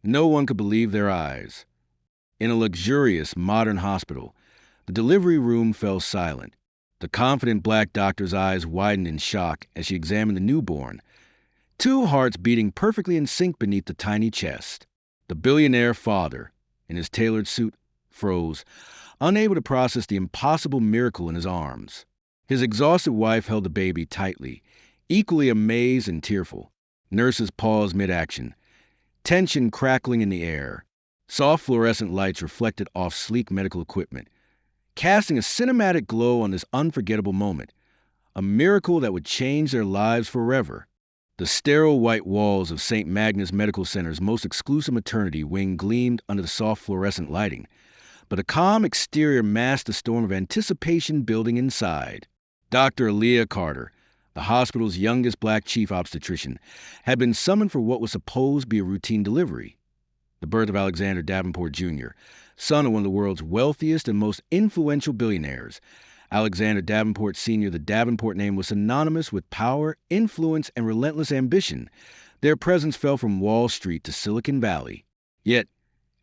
No one could believe their eyes. In a luxurious, modern hospital, the delivery room fell silent. The confident black doctor's eyes widened in shock as she examined the newborn, two hearts beating perfectly in sync beneath the tiny chest. The billionaire father, in his tailored suit, froze, unable to process the impossible miracle in his arms. His exhausted wife held the baby tightly, equally amazed and tearful. Nurses paused mid-action, tension crackling in the air. Soft fluorescent lights reflected off sleek medical equipment, casting a cinematic glow on this unforgettable moment, a miracle that would change their lives forever. The sterile white walls of St. Magnus Medical Center's most exclusive maternity wing gleamed under the soft fluorescent lighting, but a calm exterior masked the storm of anticipation building inside. Dr. Aaliyah Carter, the hospital's youngest black chief obstetrician, had been summoned for what was supposed to be a routine delivery. The birth of Alexander Davenport Jr., son of one of the world's wealthiest and most influential billionaires. Alexander Davenport Sr., the Davenport name was synonymous with power, influence, and relentless ambition. Their presence fell from Wall Street to Silicon Valley. Yet,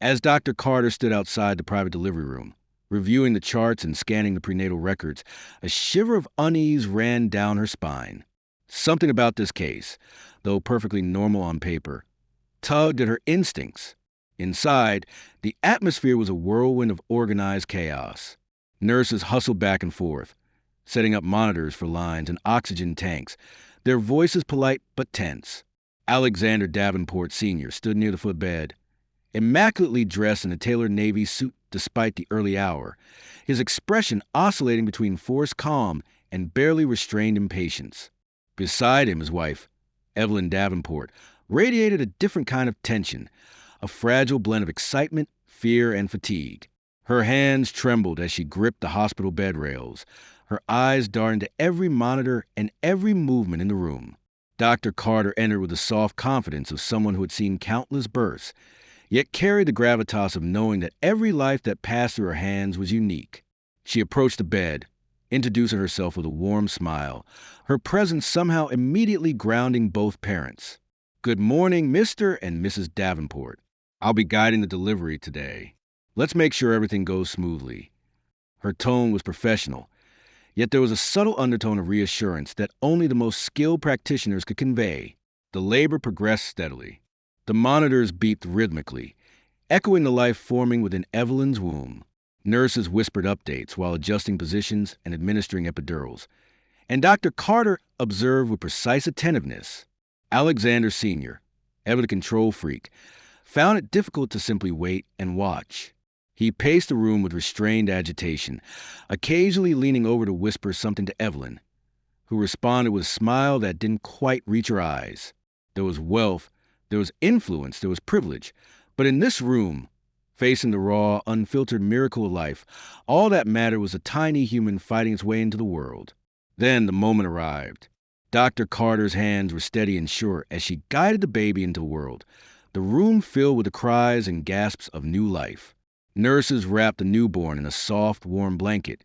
as Dr. Carter stood outside the private delivery room, reviewing the charts and scanning the prenatal records, a shiver of unease ran down her spine. Something about this case, though perfectly normal on paper, tugged at her instincts. Inside, the atmosphere was a whirlwind of organized chaos. Nurses hustled back and forth, setting up monitors for lines and oxygen tanks, their voices polite but tense. Alexander Davenport Sr. stood near the footbed, immaculately dressed in a tailored navy suit despite the early hour, his expression oscillating between forced calm and barely restrained impatience. Beside him, his wife, Evelyn Davenport, radiated a different kind of tension, a fragile blend of excitement, fear, and fatigue. Her hands trembled as she gripped the hospital bed rails, her eyes darting to every monitor and every movement in the room. Dr. Carter entered with the soft confidence of someone who had seen countless births, yet carried the gravitas of knowing that every life that passed through her hands was unique. She approached the bed, introducing herself with a warm smile, her presence somehow immediately grounding both parents. "Good morning, Mr. and Mrs. Davenport. I'll be guiding the delivery today. Let's make sure everything goes smoothly." Her tone was professional, yet there was a subtle undertone of reassurance that only the most skilled practitioners could convey. The labor progressed steadily. The monitors beeped rhythmically, echoing the life forming within Evelyn's womb. Nurses whispered updates while adjusting positions and administering epidurals, and Dr. Carter observed with precise attentiveness. Alexander Sr., ever the control freak, found it difficult to simply wait and watch. He paced the room with restrained agitation, occasionally leaning over to whisper something to Evelyn, who responded with a smile that didn't quite reach her eyes. There was wealth, there was influence, there was privilege, but in this room, facing the raw, unfiltered miracle of life, all that mattered was a tiny human fighting its way into the world. Then the moment arrived. Dr. Carter's hands were steady and sure as she guided the baby into the world, the room filled with the cries and gasps of new life. Nurses wrapped the newborn in a soft, warm blanket,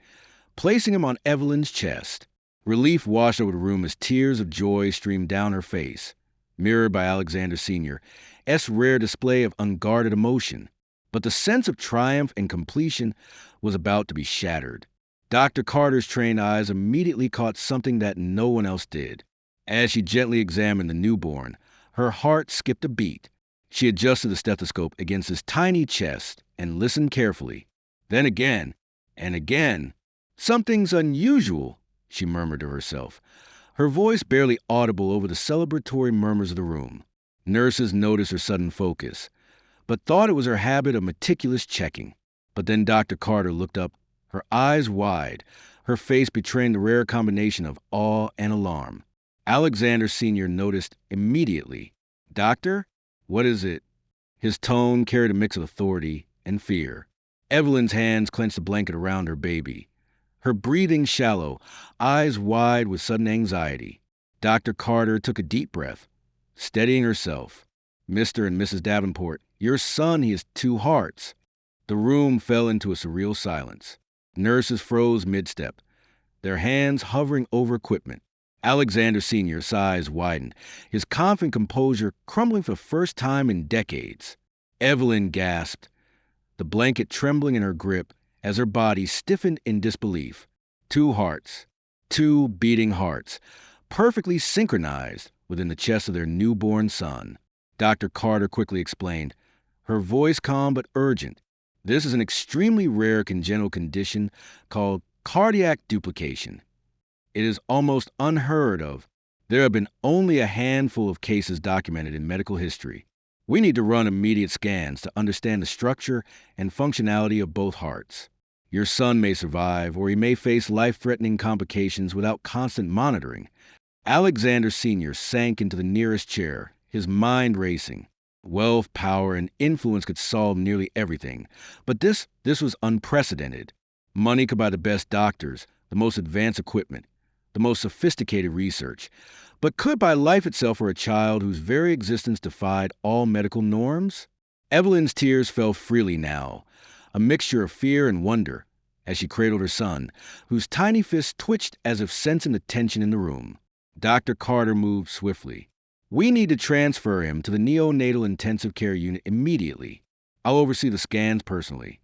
placing him on Evelyn's chest. Relief washed over the room as tears of joy streamed down her face, mirrored by Alexander Sr.'s rare display of unguarded emotion. But the sense of triumph and completion was about to be shattered. Dr. Carter's trained eyes immediately caught something that no one else did. As she gently examined the newborn, her heart skipped a beat. She adjusted the stethoscope against his tiny chest and listened carefully. Then again, and again. "Something's unusual," she murmured to herself, her voice barely audible over the celebratory murmurs of the room. Nurses noticed her sudden focus, but thought it was her habit of meticulous checking. But then Dr. Carter looked up, her eyes wide, her face betraying the rare combination of awe and alarm. Alexander Sr. noticed immediately. "Doctor, what is it?" His tone carried a mix of authority and fear. Evelyn's hands clenched the blanket around her baby, her breathing shallow, eyes wide with sudden anxiety. Dr. Carter took a deep breath, steadying herself. "Mr. and Mrs. Davenport, your son, he has two hearts." The room fell into a surreal silence. Nurses froze mid-step, their hands hovering over equipment. Alexander Sr.'s eyes widened, his confident composure crumbling for the first time in decades. Evelyn gasped, the blanket trembling in her grip as her body stiffened in disbelief. Two hearts, two beating hearts, perfectly synchronized within the chest of their newborn son. Dr. Carter quickly explained, her voice calm but urgent. This is an extremely rare congenital condition called cardiac duplication. It is almost unheard of. There have been only a handful of cases documented in medical history. We need to run immediate scans to understand the structure and functionality of both hearts. Your son may survive, or he may face life-threatening complications without constant monitoring. Alexander Sr. sank into the nearest chair, his mind racing. Wealth, power, and influence could solve nearly everything. But this was unprecedented. Money could buy the best doctors, the most advanced equipment, the most sophisticated research, but could buy life itself for a child whose very existence defied all medical norms? Evelyn's tears fell freely now, a mixture of fear and wonder, as she cradled her son, whose tiny fists twitched as if sensing the tension in the room. Dr. Carter moved swiftly. We need to transfer him to the neonatal intensive care unit immediately. I'll oversee the scans personally.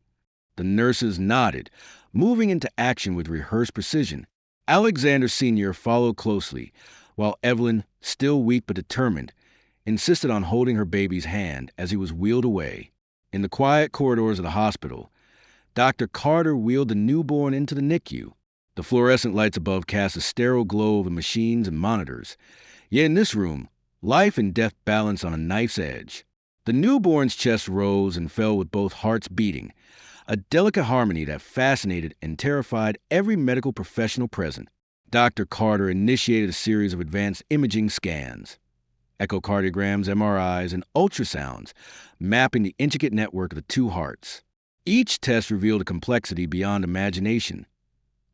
The nurses nodded, moving into action with rehearsed precision. Alexander Sr. followed closely, while Evelyn, still weak but determined, insisted on holding her baby's hand as he was wheeled away. In the quiet corridors of the hospital, Dr. Carter wheeled the newborn into the NICU. The fluorescent lights above cast a sterile glow of machines and monitors. Yet in this room, life and death balanced on a knife's edge. The newborn's chest rose and fell with both hearts beating, a delicate harmony that fascinated and terrified every medical professional present. Dr. Carter initiated a series of advanced imaging scans, echocardiograms, MRIs, and ultrasounds, mapping the intricate network of the two hearts. Each test revealed a complexity beyond imagination.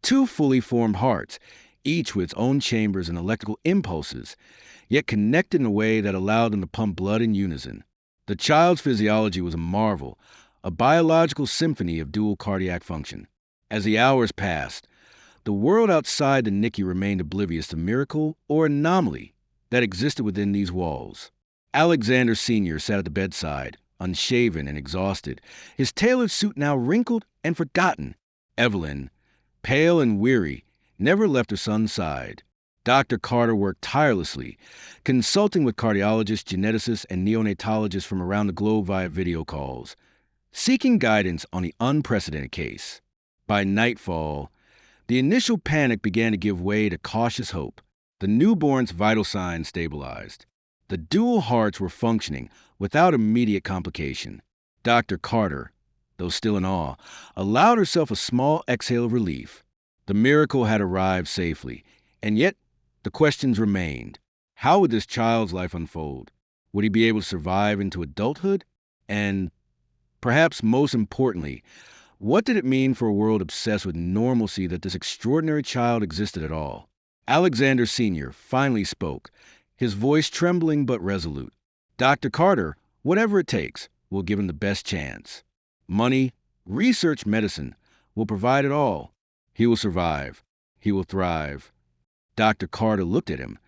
Two fully formed hearts, each with its own chambers and electrical impulses, yet connected in a way that allowed them to pump blood in unison. The child's physiology was a marvel, a biological symphony of dual cardiac function. As the hours passed, the world outside the NICU remained oblivious to miracle or anomaly that existed within these walls. Alexander Sr. sat at the bedside, unshaven and exhausted, his tailored suit now wrinkled and forgotten. Evelyn, pale and weary, never left her son's side. Dr. Carter worked tirelessly, consulting with cardiologists, geneticists, and neonatologists from around the globe via video calls, seeking guidance on the unprecedented case. By nightfall, the initial panic began to give way to cautious hope. The newborn's vital signs stabilized. The dual hearts were functioning without immediate complication. Dr. Carter, though still in awe, allowed herself a small exhale of relief. The miracle had arrived safely, and yet the questions remained. How would this child's life unfold? Would he be able to survive into adulthood? And, perhaps most importantly, what did it mean for a world obsessed with normalcy that this extraordinary child existed at all? Alexander Sr. finally spoke, his voice trembling but resolute. Dr. Carter, whatever it takes, will give him the best chance. Money, research, medicine will provide it all. He will survive. He will thrive. Dr. Carter looked at him,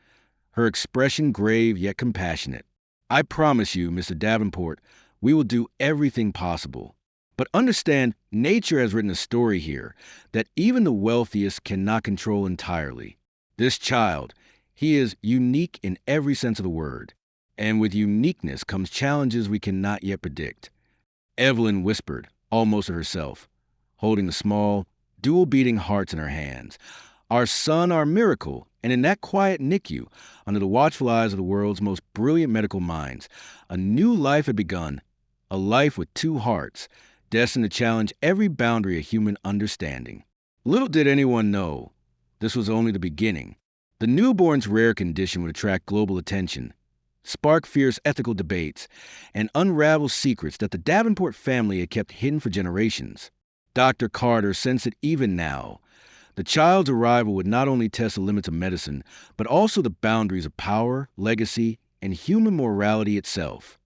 her expression grave yet compassionate. I promise you, Mr. Davenport, we will do everything possible. But understand, nature has written a story here that even the wealthiest cannot control entirely. This child, he is unique in every sense of the word. And with uniqueness comes challenges we cannot yet predict. Evelyn whispered, almost to herself, holding the small, dual-beating hearts in her hands. Our son, our miracle, and in that quiet NICU, under the watchful eyes of the world's most brilliant medical minds, a new life had begun, a life with two hearts, destined to challenge every boundary of human understanding. Little did anyone know, this was only the beginning. The newborn's rare condition would attract global attention, spark fierce ethical debates, and unravel secrets that the Davenport family had kept hidden for generations. Dr. Carter sensed it even now. The child's arrival would not only test the limits of medicine, but also the boundaries of power, legacy, and human morality itself.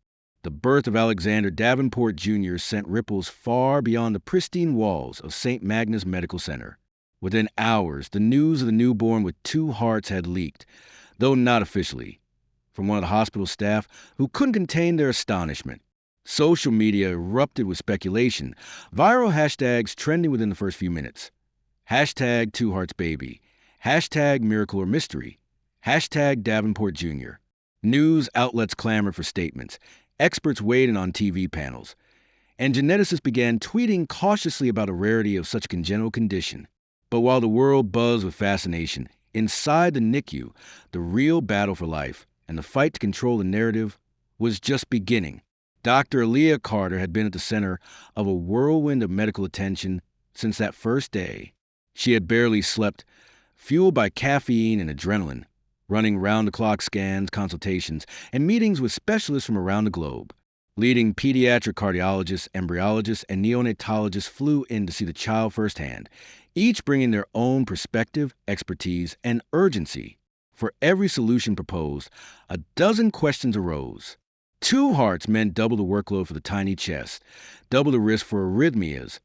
The birth of Alexander Davenport Jr. sent ripples far beyond the pristine walls of St. Magnus Medical Center. Within hours, the news of the newborn with two hearts had leaked, though not officially, from one of the hospital staff who couldn't contain their astonishment. Social media erupted with speculation, viral hashtags trending within the first few minutes. Hashtag Two Hearts Baby. Hashtag Miracle or Mystery. Hashtag Davenport Jr. News outlets clamored for statements. Experts weighed in on TV panels. And geneticists began tweeting cautiously about the rarity of such a congenital condition. But while the world buzzed with fascination, inside the NICU, the real battle for life and the fight to control the narrative was just beginning. Dr. Aaliyah Carter had been at the center of a whirlwind of medical attention since that first day. She had barely slept, fueled by caffeine and adrenaline, running round-the-clock scans, consultations, and meetings with specialists from around the globe. Leading pediatric cardiologists, embryologists, and neonatologists flew in to see the child firsthand, each bringing their own perspective, expertise, and urgency. For every solution proposed, a dozen questions arose. Two hearts meant double the workload for the tiny chest, double the risk for arrhythmias,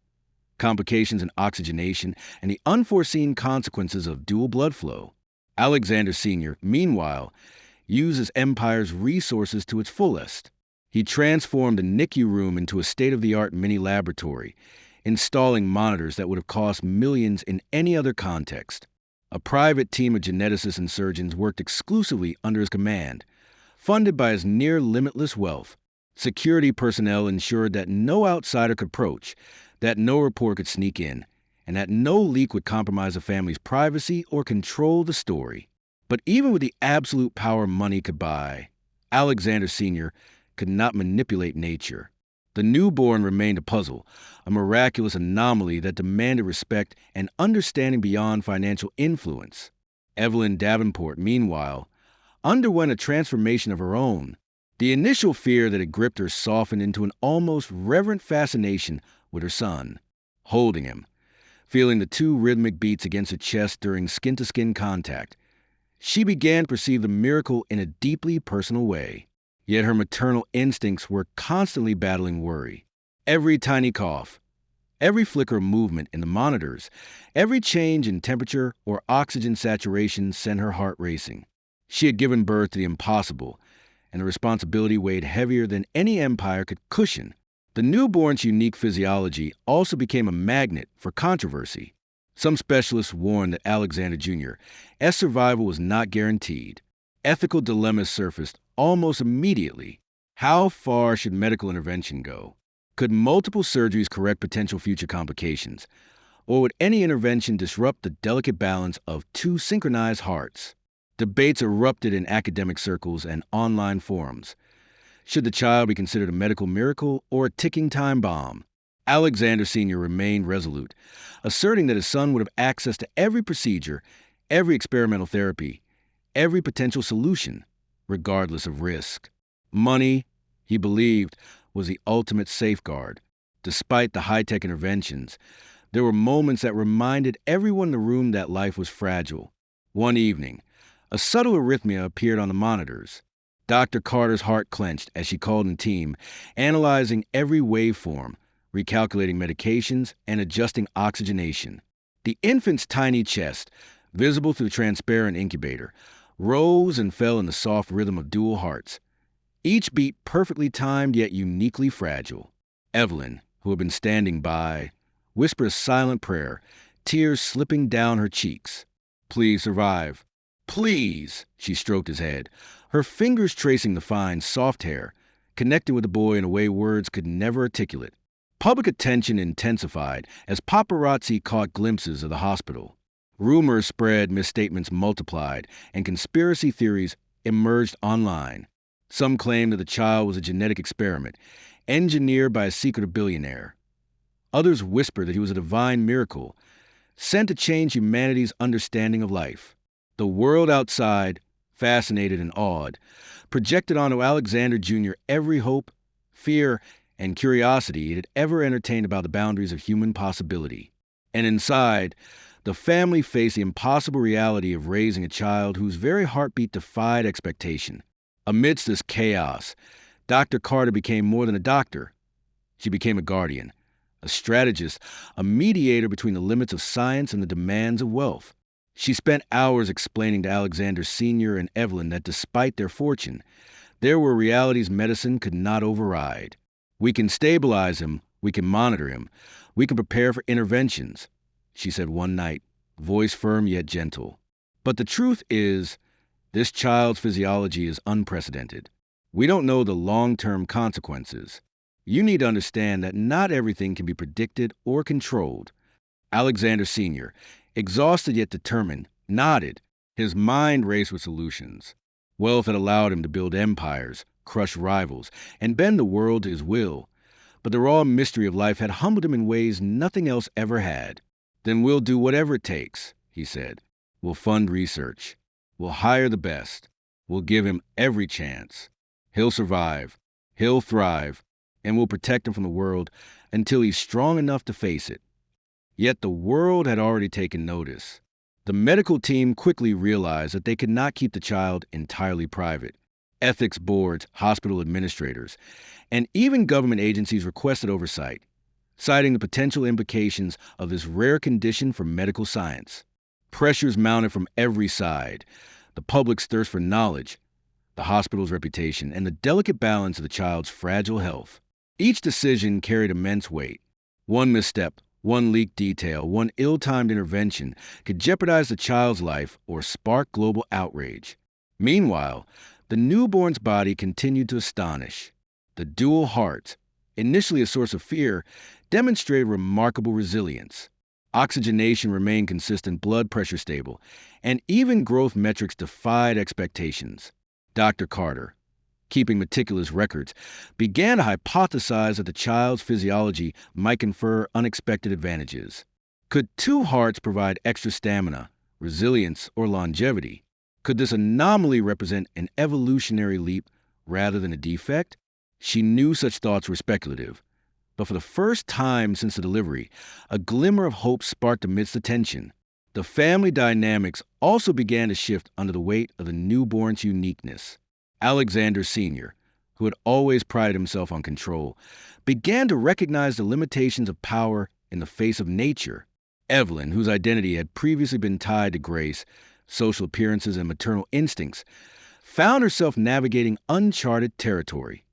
complications in oxygenation, and the unforeseen consequences of dual blood flow. Alexander Sr., meanwhile, used his empire's resources to its fullest. He transformed the NICU room into a state-of-the-art mini-laboratory, installing monitors that would have cost millions in any other context. A private team of geneticists and surgeons worked exclusively under his command. Funded by his near-limitless wealth, security personnel ensured that no outsider could approach, that no report could sneak in, and that no leak would compromise a family's privacy or control the story. But even with the absolute power money could buy, Alexander Sr. could not manipulate nature. The newborn remained a puzzle, a miraculous anomaly that demanded respect and understanding beyond financial influence. Evelyn Davenport, meanwhile, underwent a transformation of her own. The initial fear that had gripped her softened into an almost reverent fascination with her son. Holding him, feeling the two rhythmic beats against her chest during skin-to-skin contact, she began to perceive the miracle in a deeply personal way. Yet her maternal instincts were constantly battling worry. Every tiny cough, every flicker of movement in the monitors, every change in temperature or oxygen saturation sent her heart racing. She had given birth to the impossible, and the responsibility weighed heavier than any empire could cushion. The newborn's unique physiology also became a magnet for controversy. Some specialists warned that Alexander Jr.'s survival was not guaranteed. Ethical dilemmas surfaced almost immediately. How far should medical intervention go? Could multiple surgeries correct potential future complications? Or would any intervention disrupt the delicate balance of two synchronized hearts? Debates erupted in academic circles and online forums. Should the child be considered a medical miracle or a ticking time bomb? Alexander Sr. remained resolute, asserting that his son would have access to every procedure, every experimental therapy, every potential solution, regardless of risk. Money, he believed, was the ultimate safeguard. Despite the high-tech interventions, there were moments that reminded everyone in the room that life was fragile. One evening, a subtle arrhythmia appeared on the monitors. Dr. Carter's heart clenched as she called in team, analyzing every waveform, recalculating medications, and adjusting oxygenation. The infant's tiny chest, visible through the transparent incubator, rose and fell in the soft rhythm of dual hearts, each beat perfectly timed yet uniquely fragile. Evelyn, who had been standing by, whispered a silent prayer, tears slipping down her cheeks. "Please survive. Please," she stroked his head, her fingers tracing the fine, soft hair, connecting with the boy in a way words could never articulate. Public attention intensified as paparazzi caught glimpses of the hospital. Rumors spread, misstatements multiplied, and conspiracy theories emerged online. Some claimed that the child was a genetic experiment, engineered by a secret billionaire. Others whispered that he was a divine miracle, sent to change humanity's understanding of life. The world outside, fascinated and awed, projected onto Alexander Jr. every hope, fear, and curiosity it had ever entertained about the boundaries of human possibility. And inside, the family faced the impossible reality of raising a child whose very heartbeat defied expectation. Amidst this chaos, Dr. Carter became more than a doctor. She became a guardian, a strategist, a mediator between the limits of science and the demands of wealth. She spent hours explaining to Alexander Sr. and Evelyn that despite their fortune, there were realities medicine could not override. We can stabilize him, we can monitor him, we can prepare for interventions, she said one night, voice firm yet gentle. But the truth is, this child's physiology is unprecedented. We don't know the long-term consequences. You need to understand that not everything can be predicted or controlled. Alexander Sr., exhausted yet determined, nodded. His mind raced with solutions. Wealth had allowed him to build empires, crush rivals, and bend the world to his will. But the raw mystery of life had humbled him in ways nothing else ever had. Then we'll do whatever it takes, he said. We'll fund research. We'll hire the best. We'll give him every chance. He'll survive. He'll thrive. And we'll protect him from the world until he's strong enough to face it. Yet the world had already taken notice. The medical team quickly realized that they could not keep the child entirely private. Ethics boards, hospital administrators, and even government agencies requested oversight, citing the potential implications of this rare condition for medical science. Pressures mounted from every side: the public's thirst for knowledge, the hospital's reputation, and the delicate balance of the child's fragile health. Each decision carried immense weight. One misstep, one leaked detail, one ill-timed intervention could jeopardize the child's life or spark global outrage. Meanwhile, the newborn's body continued to astonish. The dual heart, initially a source of fear, demonstrated remarkable resilience. Oxygenation remained consistent, blood pressure stable, and even growth metrics defied expectations. Dr. Carter, keeping meticulous records, began to hypothesize that the child's physiology might confer unexpected advantages. Could two hearts provide extra stamina, resilience, or longevity? Could this anomaly represent an evolutionary leap rather than a defect? She knew such thoughts were speculative, but for the first time since the delivery, a glimmer of hope sparked amidst the tension. The family dynamics also began to shift under the weight of the newborn's uniqueness. Alexander Sr., who had always prided himself on control, began to recognize the limitations of power in the face of nature. Evelyn, whose identity had previously been tied to grace, social appearances, and maternal instincts, found herself navigating uncharted territory,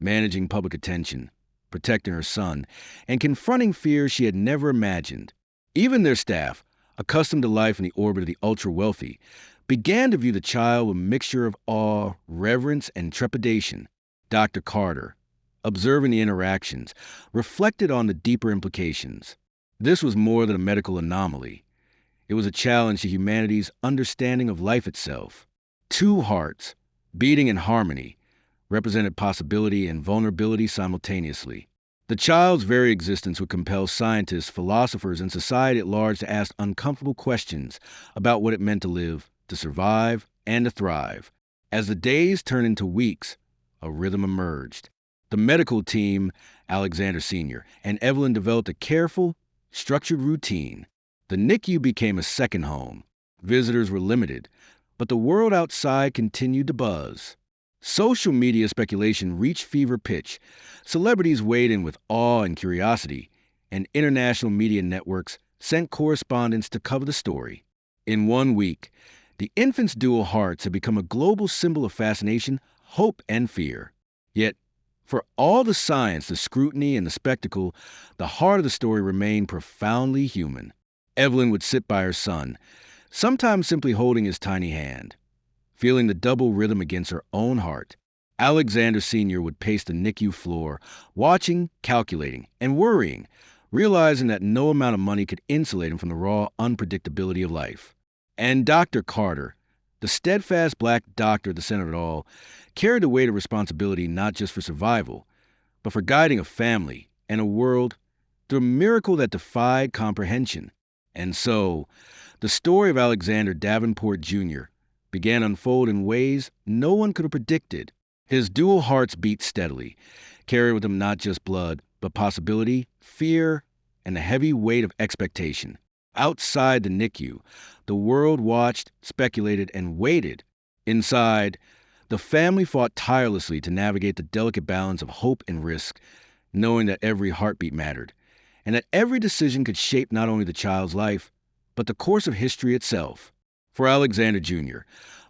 managing public attention, protecting her son, and confronting fears she had never imagined. Even their staff, accustomed to life in the orbit of the ultra-wealthy, began to view the child with a mixture of awe, reverence, and trepidation. Dr. Carter, observing the interactions, reflected on the deeper implications. This was more than a medical anomaly. It was a challenge to humanity's understanding of life itself. Two hearts, beating in harmony, represented possibility and vulnerability simultaneously. The child's very existence would compel scientists, philosophers, and society at large to ask uncomfortable questions about what it meant to live, to survive, and to thrive. As the days turned into weeks, a rhythm emerged. The medical team, Alexander Sr., and Evelyn developed a careful, structured routine. The NICU became a second home. Visitors were limited, but the world outside continued to buzz. Social media speculation reached fever pitch. Celebrities weighed in with awe and curiosity, and international media networks sent correspondents to cover the story. In 1 week, the infant's dual hearts had become a global symbol of fascination, hope, and fear. Yet, for all the science, the scrutiny, and the spectacle, the heart of the story remained profoundly human. Evelyn would sit by her son, sometimes simply holding his tiny hand, feeling the double rhythm against her own heart. Alexander Sr. would pace the NICU floor, watching, calculating, and worrying, realizing that no amount of money could insulate him from the raw unpredictability of life. And Dr. Carter, the steadfast black doctor at the center of it all, carried the weight of responsibility not just for survival, but for guiding a family and a world through a miracle that defied comprehension. And so, the story of Alexander Davenport Jr. began to unfold in ways no one could have predicted. His dual hearts beat steadily, carried with them not just blood, but possibility, fear, and the heavy weight of expectation. Outside the NICU, the world watched, speculated, and waited. Inside, the family fought tirelessly to navigate the delicate balance of hope and risk, knowing that every heartbeat mattered, and that every decision could shape not only the child's life, but the course of history itself. For Alexander Jr.,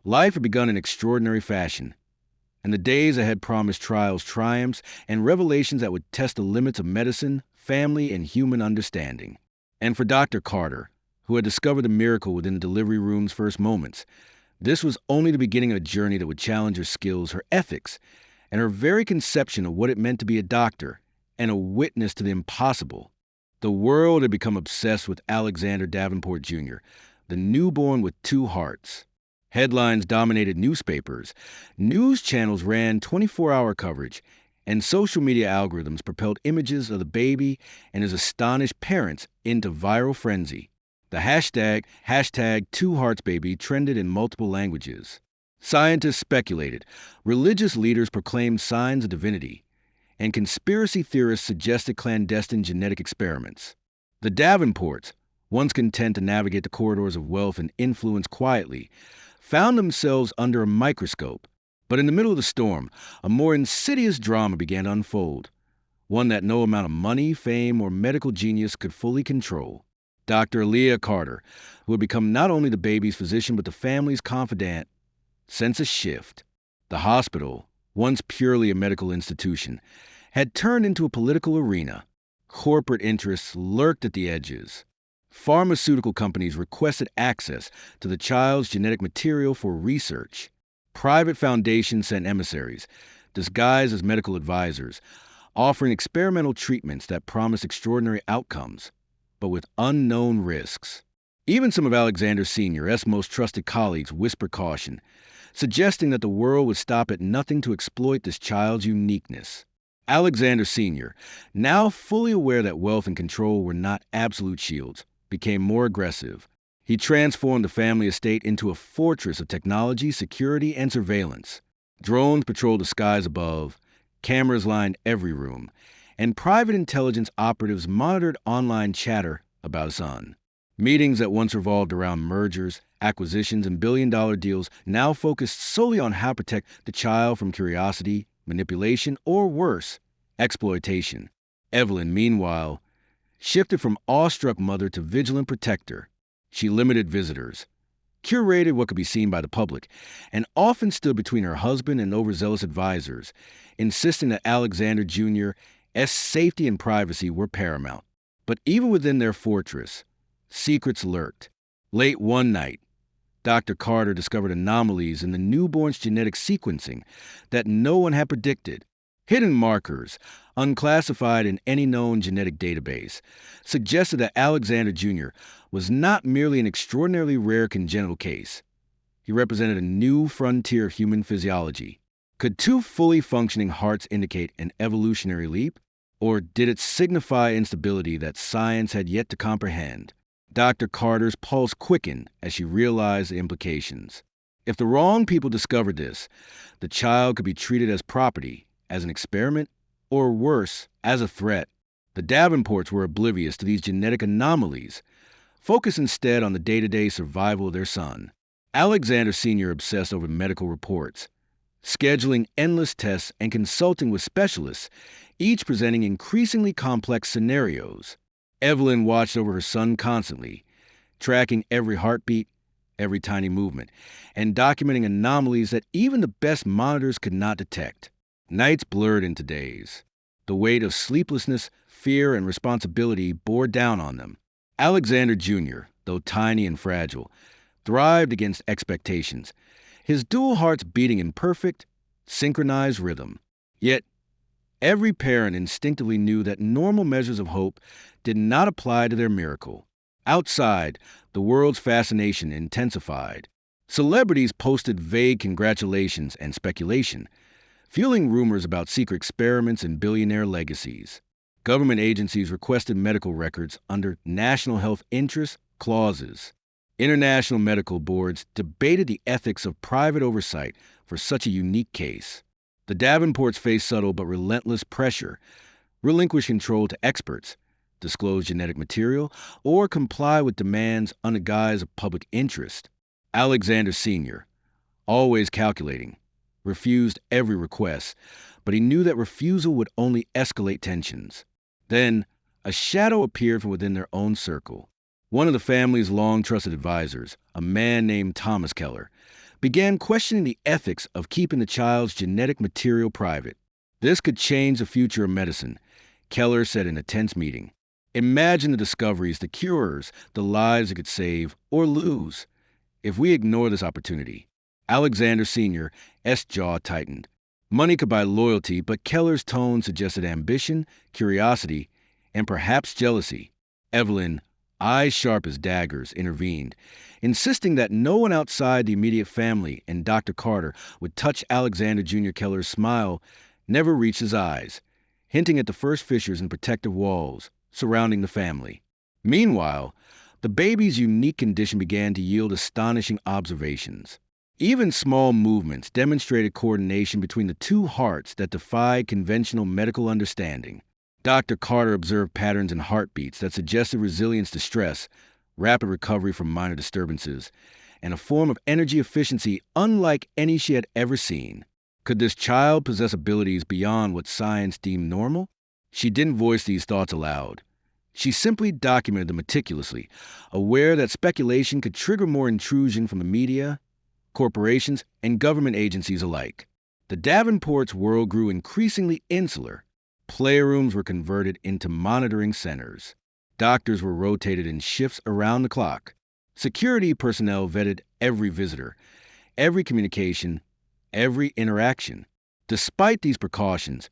life had begun in extraordinary fashion. and the days ahead promised trials, triumphs, and revelations that would test the limits of medicine, family, and human understanding. And for Dr. Carter, who had discovered the miracle within the delivery room's first moments, this was only the beginning of a journey that would challenge her skills, her ethics, and her very conception of what it meant to be a doctor and a witness to the impossible. The world had become obsessed with Alexander Davenport Jr., the newborn with two hearts. Headlines dominated newspapers, news channels ran 24-hour coverage, and social media algorithms propelled images of the baby and his astonished parents into viral frenzy. The hashtag 2HeartsBaby trended in multiple languages. Scientists speculated, religious leaders proclaimed signs of divinity, and conspiracy theorists suggested clandestine genetic experiments. The Davenports, once content to navigate the corridors of wealth and influence quietly, found themselves under a microscope. But in the middle of the storm, a more insidious drama began to unfold, one that no amount of money, fame, or medical genius could fully control. Dr. Leah Carter, who had become not only the baby's physician but the family's confidant, sensed a shift. The hospital, once purely a medical institution, had turned into a political arena. Corporate interests lurked at the edges. Pharmaceutical companies requested access to the child's genetic material for research. Private foundations sent emissaries, disguised as medical advisors, offering experimental treatments that promised extraordinary outcomes, but with unknown risks. Even some of Alexander Sr.'s most trusted colleagues whispered caution, suggesting that the world would stop at nothing to exploit this child's uniqueness. Alexander Sr., now fully aware that wealth and control were not absolute shields, became more aggressive. He transformed the family estate into a fortress of technology, security, and surveillance. Drones patrolled the skies above, cameras lined every room, and private intelligence operatives monitored online chatter about his son. Meetings that once revolved around mergers, acquisitions, and billion-dollar deals now focused solely on how to protect the child from curiosity, manipulation, or worse, exploitation. Evelyn, meanwhile, shifted from awestruck mother to vigilant protector. She limited visitors, curated what could be seen by the public, and often stood between her husband and overzealous advisors, insisting that Alexander Jr.'s safety and privacy were paramount. But even within their fortress, secrets lurked. Late one night, Dr. Carter discovered anomalies in the newborn's genetic sequencing that no one had predicted. Hidden markers, unclassified in any known genetic database, suggested that Alexander Jr. was not merely an extraordinarily rare congenital case. He represented a new frontier of human physiology. Could two fully functioning hearts indicate an evolutionary leap? Or did it signify instability that science had yet to comprehend? Dr. Carter's pulse quickened as she realized the implications. If the wrong people discovered this, the child could be treated as property, as an experiment, or worse, as a threat. The Davenports were oblivious to these genetic anomalies, focused instead on the day-to-day survival of their son. Alexander Sr. obsessed over medical reports, scheduling endless tests and consulting with specialists, each presenting increasingly complex scenarios. Evelyn watched over her son constantly, tracking every heartbeat, every tiny movement, and documenting anomalies that even the best monitors could not detect. Nights blurred into days. The weight of sleeplessness, fear, and responsibility bore down on them. Alexander Jr., though tiny and fragile, thrived against expectations, his dual hearts beating in perfect, synchronized rhythm. Yet, every parent instinctively knew that normal measures of hope did not apply to their miracle. Outside, the world's fascination intensified. Celebrities posted vague congratulations and speculation, fueling rumors about secret experiments and billionaire legacies. Government agencies requested medical records under national health interest clauses. International medical boards debated the ethics of private oversight for such a unique case. The Davenports faced subtle but relentless pressure: relinquish control to experts, disclose genetic material, or comply with demands under guise of public interest. Alexander Sr., always calculating, refused every request, but he knew that refusal would only escalate tensions. Then, a shadow appeared from within their own circle. One of the family's long-trusted advisors, a man named Thomas Keller, began questioning the ethics of keeping the child's genetic material private. This could change the future of medicine, Keller said in a tense meeting. Imagine the discoveries, the cures, the lives it could save or lose if we ignore this opportunity. Alexander Sr.'s jaw tightened. Money could buy loyalty, but Keller's tone suggested ambition, curiosity, and perhaps jealousy. Evelyn, eyes sharp as daggers, intervened, insisting that no one outside the immediate family and Dr. Carter would touch Alexander Jr. Keller's smile never reached his eyes, hinting at the first fissures in protective walls surrounding the family. Meanwhile, the baby's unique condition began to yield astonishing observations. Even small movements demonstrated coordination between the two hearts that defied conventional medical understanding. Dr. Carter observed patterns in heartbeats that suggested resilience to stress, rapid recovery from minor disturbances, and a form of energy efficiency unlike any she had ever seen. Could this child possess abilities beyond what science deemed normal? She didn't voice these thoughts aloud. She simply documented them meticulously, aware that speculation could trigger more intrusion from the media, corporations, and government agencies alike. The Davenports' world grew increasingly insular. Playrooms were converted into monitoring centers. Doctors were rotated in shifts around the clock. Security personnel vetted every visitor, every communication, every interaction. Despite these precautions,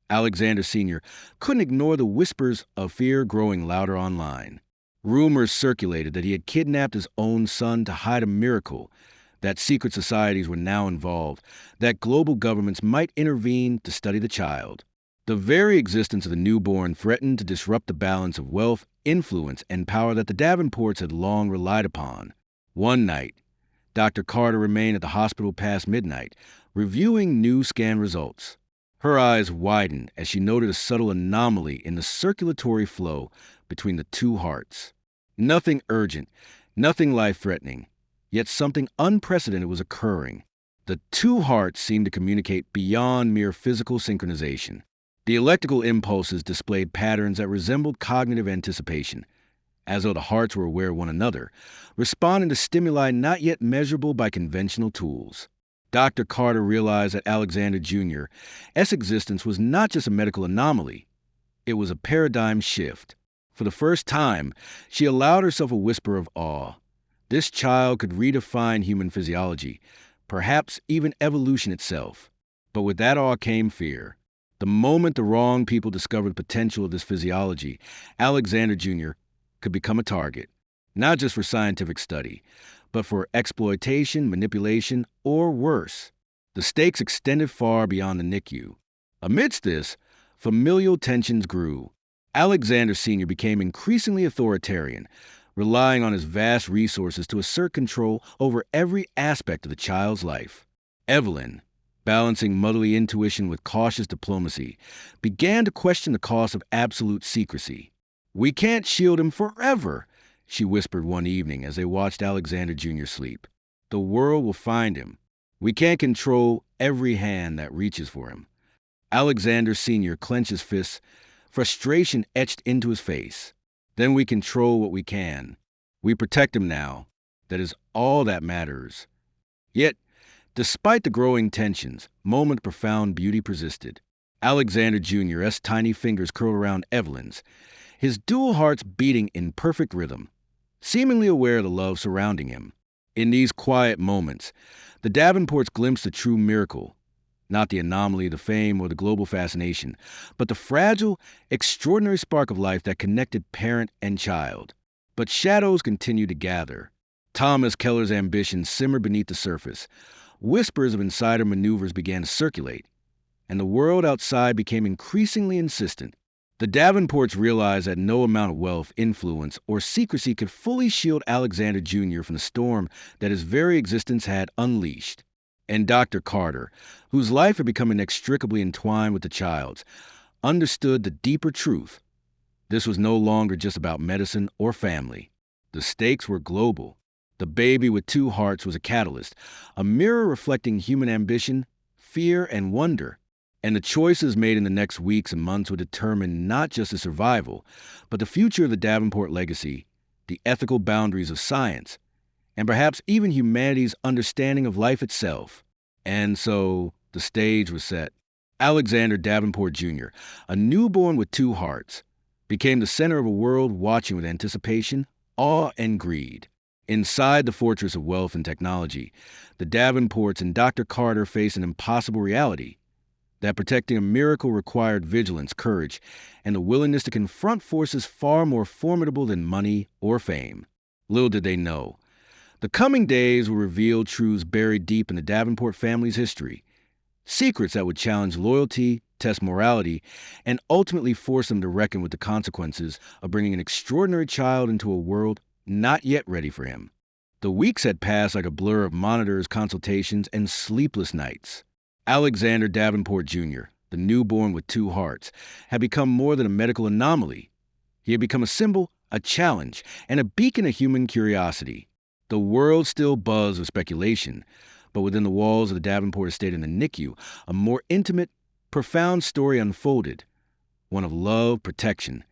Alexander Sr. couldn't ignore the whispers of fear growing louder online. Rumors circulated that he had kidnapped his own son to hide a miracle, that secret societies were now involved, that global governments might intervene to study the child. The very existence of the newborn threatened to disrupt the balance of wealth, influence, and power that the Davenports had long relied upon. One night, Dr. Carter remained at the hospital past midnight, reviewing new scan results. Her eyes widened as she noted a subtle anomaly in the circulatory flow between the two hearts. Nothing urgent, nothing life-threatening, yet something unprecedented was occurring. The two hearts seemed to communicate beyond mere physical synchronization. The electrical impulses displayed patterns that resembled cognitive anticipation, as though the hearts were aware of one another, responding to stimuli not yet measurable by conventional tools. Dr. Carter realized that Alexander Jr.'s existence was not just a medical anomaly, it was a paradigm shift. For the first time, she allowed herself a whisper of awe. This child could redefine human physiology, perhaps even evolution itself. But with that awe came fear. The moment the wrong people discovered the potential of this physiology, Alexander Jr. could become a target, not just for scientific study, but for exploitation, manipulation, or worse. The stakes extended far beyond the NICU. Amidst this, familial tensions grew. Alexander Sr. became increasingly authoritarian, relying on his vast resources to assert control over every aspect of the child's life. Evelyn, balancing motherly intuition with cautious diplomacy, began to question the cost of absolute secrecy. "We can't shield him forever," she whispered one evening as they watched Alexander Jr. sleep. "The world will find him. We can't control every hand that reaches for him." Alexander Sr. clenched his fists, frustration etched into his face. "Then we control what we can. We protect him now. That is all that matters." Yet, despite the growing tensions, moment of profound beauty persisted. Alexander Jr.'s tiny fingers curled around Evelyn's, his dual hearts beating in perfect rhythm, seemingly aware of the love surrounding him. In these quiet moments, the Davenports glimpsed the true miracle, not the anomaly, the fame, or the global fascination, but the fragile, extraordinary spark of life that connected parent and child. But shadows continued to gather. Thomas Keller's ambitions simmered beneath the surface. Whispers of insider maneuvers began to circulate, and the world outside became increasingly insistent. The Davenports realized that no amount of wealth, influence, or secrecy could fully shield Alexander Jr. from the storm that his very existence had unleashed. And Dr. Carter, whose life had become inextricably entwined with the child's, understood the deeper truth. This was no longer just about medicine or family. The stakes were global. The baby with two hearts was a catalyst, a mirror reflecting human ambition, fear, and wonder. And the choices made in the next weeks and months would determine not just the survival, but the future of the Davenport legacy, the ethical boundaries of science, and perhaps even humanity's understanding of life itself. And so the stage was set. Alexander Davenport Jr., a newborn with two hearts, became the center of a world watching with anticipation, awe, and greed. Inside the fortress of wealth and technology, the Davenports and Dr. Carter faced an impossible reality that protecting a miracle required vigilance, courage, and the willingness to confront forces far more formidable than money or fame. Little did they know, the coming days will reveal truths buried deep in the Davenport family's history, secrets that would challenge loyalty, test morality, and ultimately force them to reckon with the consequences of bringing an extraordinary child into a world not yet ready for him. The weeks had passed like a blur of monitors, consultations, and sleepless nights. Alexander Davenport Jr., the newborn with two hearts, had become more than a medical anomaly. He had become a symbol, a challenge, and a beacon of human curiosity. The world still buzzed with speculation, but within the walls of the Davenport estate in the NICU, a more intimate, profound story unfolded, one of love, protection,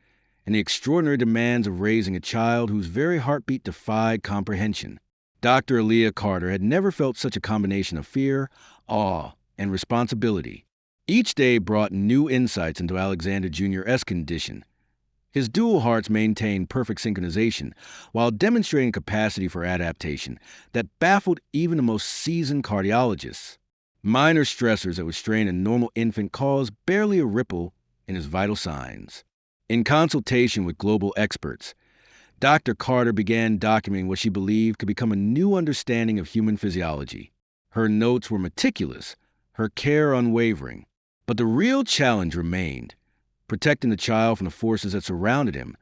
and the extraordinary demands of raising a child whose very heartbeat defied comprehension. Dr. Aaliyah Carter had never felt such a combination of fear, awe, and responsibility. Each day brought new insights into Alexander Jr.'s condition. His dual hearts maintained perfect synchronization while demonstrating capacity for adaptation that baffled even the most seasoned cardiologists. Minor stressors that would strain a normal infant caused barely a ripple in his vital signs. In consultation with global experts, Dr. Carter began documenting what she believed could become a new understanding of human physiology. Her notes were meticulous, her care unwavering. But the real challenge remained, protecting the child from the forces that surrounded him,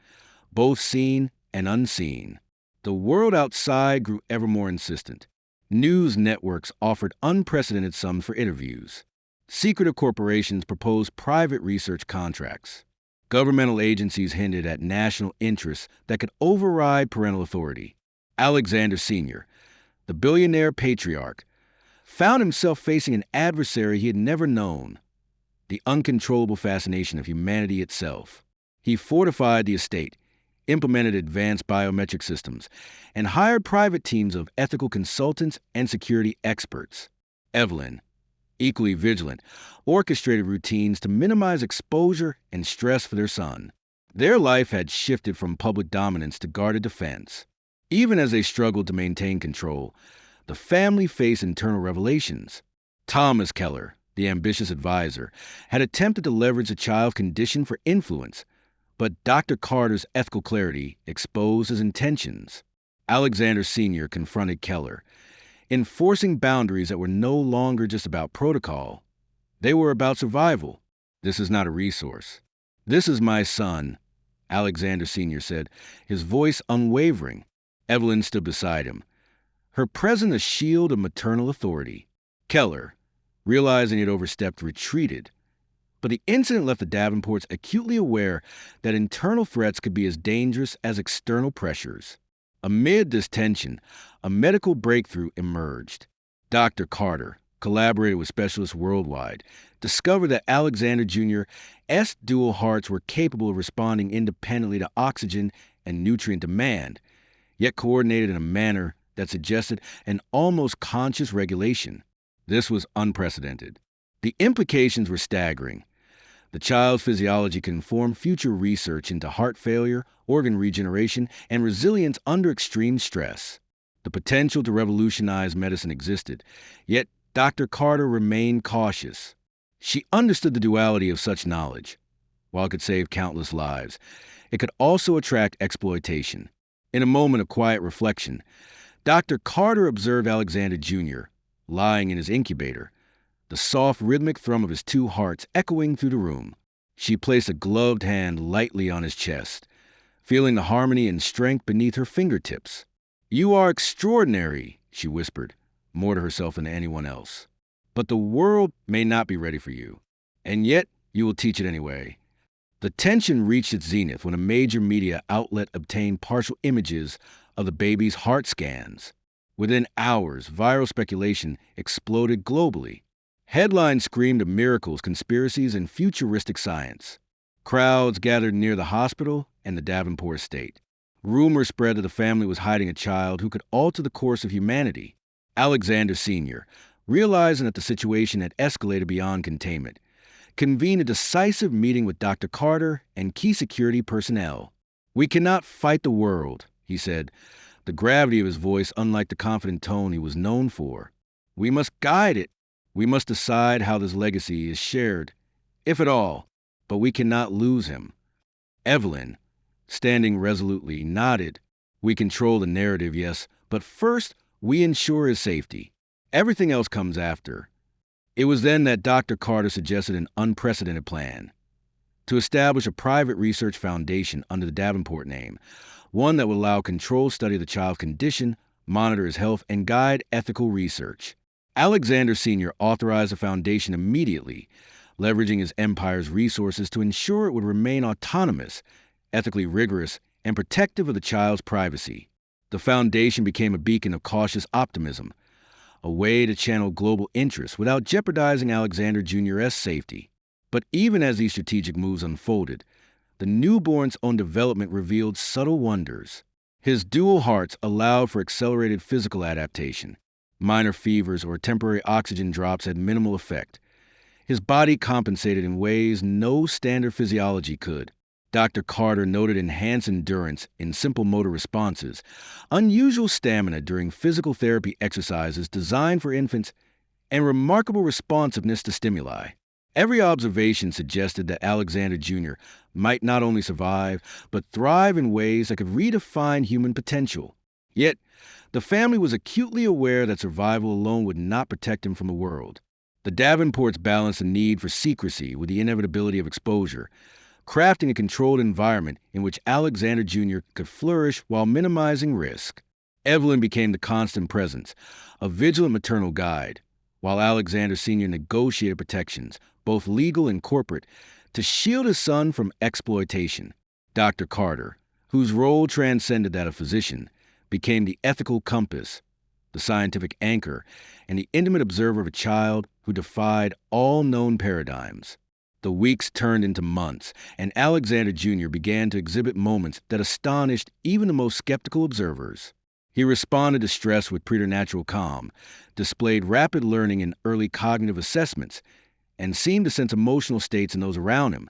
both seen and unseen. The world outside grew ever more insistent. News networks offered unprecedented sums for interviews. Secretive corporations proposed private research contracts. Governmental agencies hinted at national interests that could override parental authority. Alexander Sr., the billionaire patriarch, found himself facing an adversary he had never known, the uncontrollable fascination of humanity itself. He fortified the estate, implemented advanced biometric systems, and hired private teams of ethical consultants and security experts. Evelyn, equally vigilant, orchestrated routines to minimize exposure and stress for their son. Their life had shifted from public dominance to guarded defense. Even as they struggled to maintain control, the family faced internal revelations. Thomas Keller, the ambitious advisor, had attempted to leverage the child's condition for influence, but Dr. Carter's ethical clarity exposed his intentions. Alexander Sr. confronted Keller, enforcing boundaries that were no longer just about protocol. They were about survival. "This is not a resource. This is my son," Alexander Sr. said, his voice unwavering. Evelyn stood beside him, her presence a shield of maternal authority. Keller, realizing he had overstepped, retreated. But the incident left the Davenports acutely aware that internal threats could be as dangerous as external pressures. Amid this tension, a medical breakthrough emerged. Dr. Carter, collaborated with specialists worldwide, discovered that Alexander Jr.'s dual hearts were capable of responding independently to oxygen and nutrient demand, yet coordinated in a manner that suggested an almost conscious regulation. This was unprecedented. The implications were staggering. The child's physiology could inform future research into heart failure, organ regeneration, and resilience under extreme stress. The potential to revolutionize medicine existed, yet Dr. Carter remained cautious. She understood the duality of such knowledge. While it could save countless lives, it could also attract exploitation. In a moment of quiet reflection, Dr. Carter observed Alexander Jr. lying in his incubator, the soft rhythmic thrum of his two hearts echoing through the room. She placed a gloved hand lightly on his chest, feeling the harmony and strength beneath her fingertips. "You are extraordinary," she whispered, more to herself than to anyone else. "But the world may not be ready for you, and yet you will teach it anyway." The tension reached its zenith when a major media outlet obtained partial images of the baby's heart scans. Within hours, viral speculation exploded globally. Headlines screamed of miracles, conspiracies, and futuristic science. Crowds gathered near the hospital and the Davenport estate. Rumors spread that the family was hiding a child who could alter the course of humanity. Alexander Sr., realizing that the situation had escalated beyond containment, convened a decisive meeting with Dr. Carter and key security personnel. "We cannot fight the world," he said, the gravity of his voice unlike the confident tone he was known for. "We must guide it. We must decide how this legacy is shared, if at all, but we cannot lose him." Evelyn, standing resolutely, nodded. "We control the narrative, yes, but first we ensure his safety. Everything else comes after." It was then that Dr. Carter suggested an unprecedented plan to establish a private research foundation under the Davenport name, one that would allow controlled study of the child's condition, monitor his health, and guide ethical research. Alexander Sr. authorized the foundation immediately, leveraging his empire's resources to ensure it would remain autonomous, ethically rigorous, and protective of the child's privacy. The foundation became a beacon of cautious optimism, a way to channel global interests without jeopardizing Alexander Jr.'s safety. But even as these strategic moves unfolded, the newborn's own development revealed subtle wonders. His dual hearts allowed for accelerated physical adaptation. Minor fevers or temporary oxygen drops had minimal effect. His body compensated in ways no standard physiology could. Dr. Carter noted enhanced endurance in simple motor responses, unusual stamina during physical therapy exercises designed for infants, and remarkable responsiveness to stimuli. Every observation suggested that Alexander Jr. might not only survive, but thrive in ways that could redefine human potential. Yet, the family was acutely aware that survival alone would not protect him from the world. The Davenports balanced the need for secrecy with the inevitability of exposure, crafting a controlled environment in which Alexander Jr. could flourish while minimizing risk. Evelyn became the constant presence, a vigilant maternal guide, while Alexander Sr. negotiated protections, both legal and corporate, to shield his son from exploitation. Dr. Carter, whose role transcended that of physician, became the ethical compass, the scientific anchor, and the intimate observer of a child who defied all known paradigms. The weeks turned into months, and Alexander Jr. began to exhibit moments that astonished even the most skeptical observers. He responded to stress with preternatural calm, displayed rapid learning in early cognitive assessments, and seemed to sense emotional states in those around him,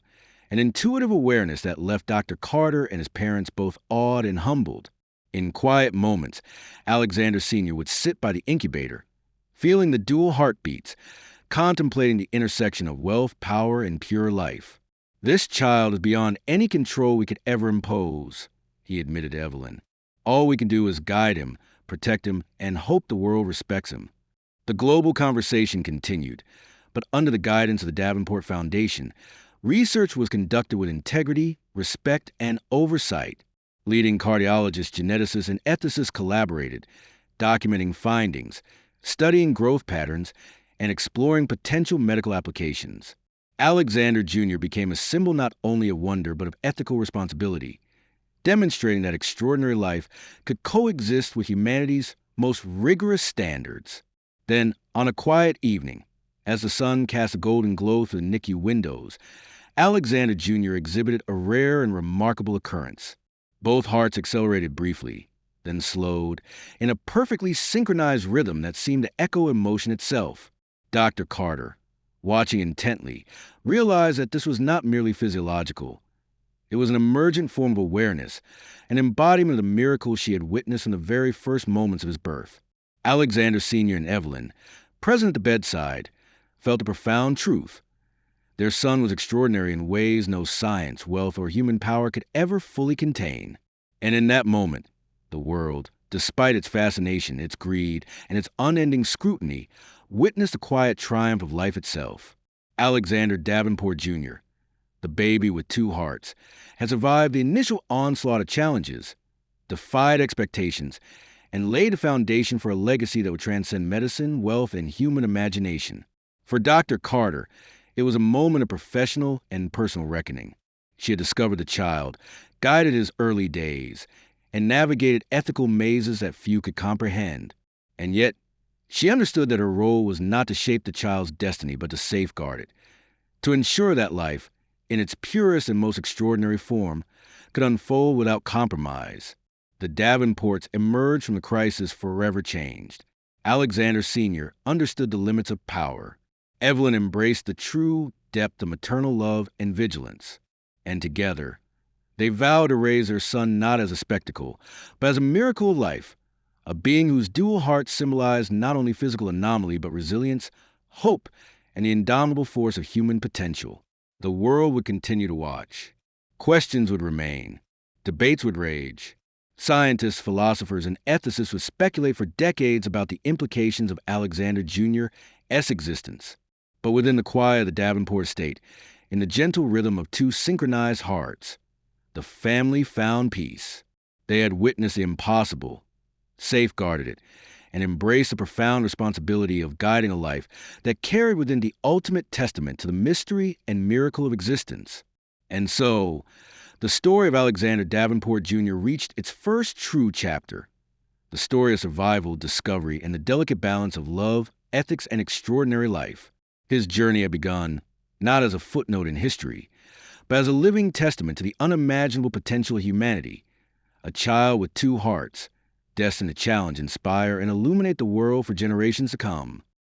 an intuitive awareness that left Dr. Carter and his parents both awed and humbled. In quiet moments, Alexander Sr. would sit by the incubator, feeling the dual heartbeats, contemplating the intersection of wealth, power, and pure life. "This child is beyond any control we could ever impose," he admitted to Evelyn. "All we can do is guide him, protect him, and hope the world respects him." The global conversation continued, but under the guidance of the Davenport Foundation, research was conducted with integrity, respect, and oversight. Leading cardiologists, geneticists, and ethicists collaborated, documenting findings, studying growth patterns, and exploring potential medical applications. Alexander Jr. became a symbol not only of wonder but of ethical responsibility, demonstrating that extraordinary life could coexist with humanity's most rigorous standards. Then, on a quiet evening, as the sun cast a golden glow through the NICU windows, Alexander Jr. exhibited a rare and remarkable occurrence. Both hearts accelerated briefly, then slowed, in a perfectly synchronized rhythm that seemed to echo emotion itself. Dr. Carter, watching intently, realized that this was not merely physiological. It was an emergent form of awareness, an embodiment of the miracle she had witnessed in the very first moments of his birth. Alexander Sr. and Evelyn, present at the bedside, felt a profound truth. Their son was extraordinary in ways no science, wealth, or human power could ever fully contain. And in that moment, the world, despite its fascination, its greed, and its unending scrutiny, witnessed the quiet triumph of life itself. Alexander Davenport Jr., the baby with two hearts, had survived the initial onslaught of challenges, defied expectations, and laid a foundation for a legacy that would transcend medicine, wealth, and human imagination. For Dr. Carter, it was a moment of professional and personal reckoning. She had discovered the child, guided his early days, and navigated ethical mazes that few could comprehend. And yet, she understood that her role was not to shape the child's destiny, but to safeguard it, to ensure that life, in its purest and most extraordinary form, could unfold without compromise. The Davenports emerged from the crisis forever changed. Alexander Sr. understood the limits of power. Evelyn embraced the true depth of maternal love and vigilance. And together, they vowed to raise their son not as a spectacle, but as a miracle of life, a being whose dual heart symbolized not only physical anomaly but resilience, hope, and the indomitable force of human potential. The world would continue to watch. Questions would remain. Debates would rage. Scientists, philosophers, and ethicists would speculate for decades about the implications of Alexander Jr.'s existence. But within the quiet of the Davenport estate, in the gentle rhythm of two synchronized hearts, the family found peace. They had witnessed the impossible, safeguarded it, and embraced the profound responsibility of guiding a life that carried within the ultimate testament to the mystery and miracle of existence. And so, the story of Alexander Davenport Jr. reached its first true chapter. The story of survival, discovery, and the delicate balance of love, ethics, and extraordinary life. His journey had begun, not as a footnote in history, but as a living testament to the unimaginable potential of humanity. A child with two hearts, destined to challenge, inspire, and illuminate the world for generations to come.